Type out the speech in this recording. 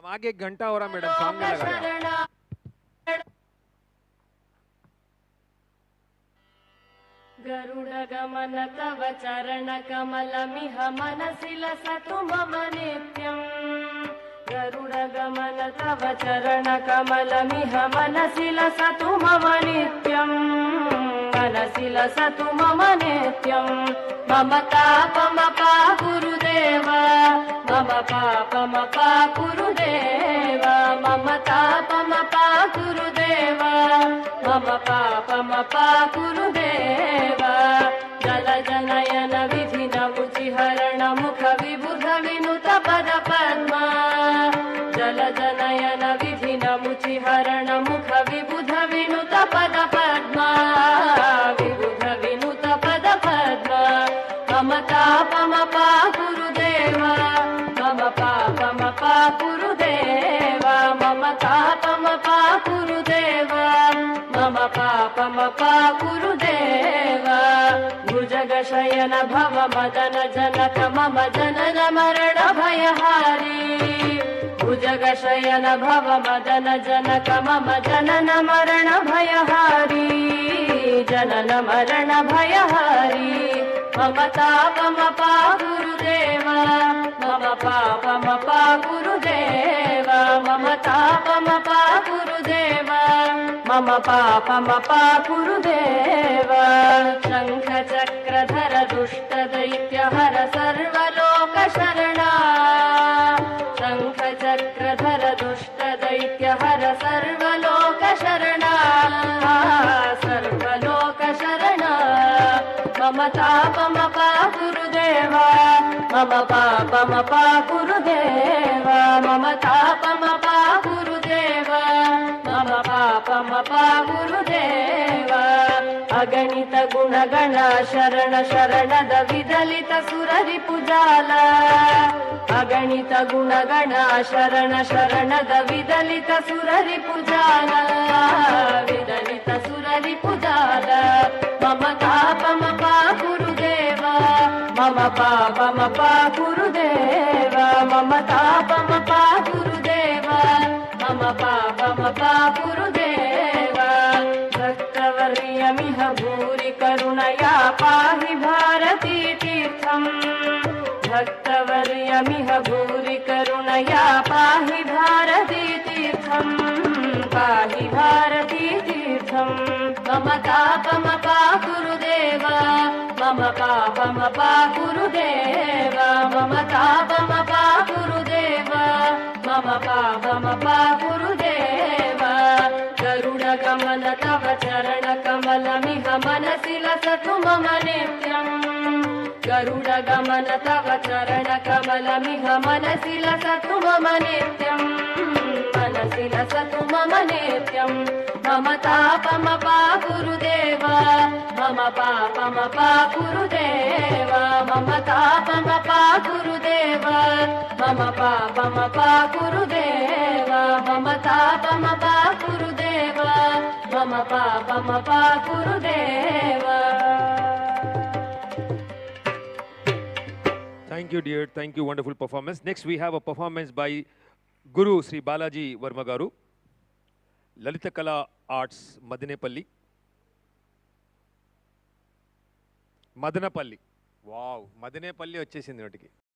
आगे एक घंटा हो रहा मैडम, सॉन्ग में लगा। गरुड गमन तव चरण कमलमिह मनसि लसतु मम नित्यम्। गरुड गमन तव चरण कमलमिह मनसि लसतु मम नित्यम्। मनसि लसतु मम नित्यम्। मम तापमपा गुरुदेव, मम पापमपा गुरुदेव, मम तापमपा गुरुदेव, मम पापमपा गुरुदेव। जल जनयन विधि नमुचिहरण मुख विबुध विनुत पद पद्मा। जल जनयन विधि नमुचिहरण मुख विबुध विनुत पद पद्मा। विबुध विनुत पद पद्मा। मम तापमपा गुरुदेव, मम पापमपा गुरुदेव, मम तापमपा गुरुदेव, मम पापमपा गुरुदेव। भुजगशयन भव मदन जनक मम जनन मरण भयहारी। भुजगशयन भव मदन जनक मम जनन मरण भयहारी। जनन मरण भयहारी। मम तापमपा गुरुदेव, मम पापमपा गुरुदेव, मम तापमपा गुरुदेव, मम पापमपा गुरुदेव। शङ्ख चक्रधर दुष्ट दैत्यहर सर्वलोकशरणा। शङ्ख चक्रधर दुष्ट दैत्यहर सर्वलोकशरणा। सर्वलोकशरणा। मम तापमपा गुरुदेव, मम पापमपा गुरुदेव, मम तापमपा गुरुदेव, मम पापमपा गुरुदेव। अगणित गुणगण शरण शरणद विदलित सुररिपुजाल। अगणित गुणगण शरण शरणद विदलित सुररिपुजाल। विदलित सुररिपुजाल। मम तापमपा गुरुदेव, मम पापमपा गुरुदेव, मम तापमपा गुरुदेव, मम पापमपा गुरुदेव। भक्तवर्यमिह भूरि करुणया पाहि भारती तीर्थम्। भक्तवर्यमिह भूरि करुणया पाहि भारती तीर्थम्। पाहि भारती तीर्थम्। मम तापमपा गुरुदेव, मम पापमपा गुरुदेव, मम तापमपा गुरुदेव, मम पापमपा गुरुदेव। गरुड गमन तव चरण कमलमिह मनसि लसतु मम नित्यम्। गरुड गमन तव चरण कमलमिह मनसि लसतु मम नित्यम्। मनसि लसतु मम नित्यम्। मम तापमपा गुरुदेव, मम पापमपा गुरुदेव, मम तापमपा गुरुदेव, मम पापमपा गुरुदेव, मम तापमपा गुरुदेव, मम पापमपा Gurudev. Thank you, dear. Thank you. Wonderful performance. Next, we have a performance by Guru Sri Balaji Verma Garu, Lalita Kala Arts, Madanepalli. Madanapalli. Wow, Madanepalli వచ్చేసింది నోటికి.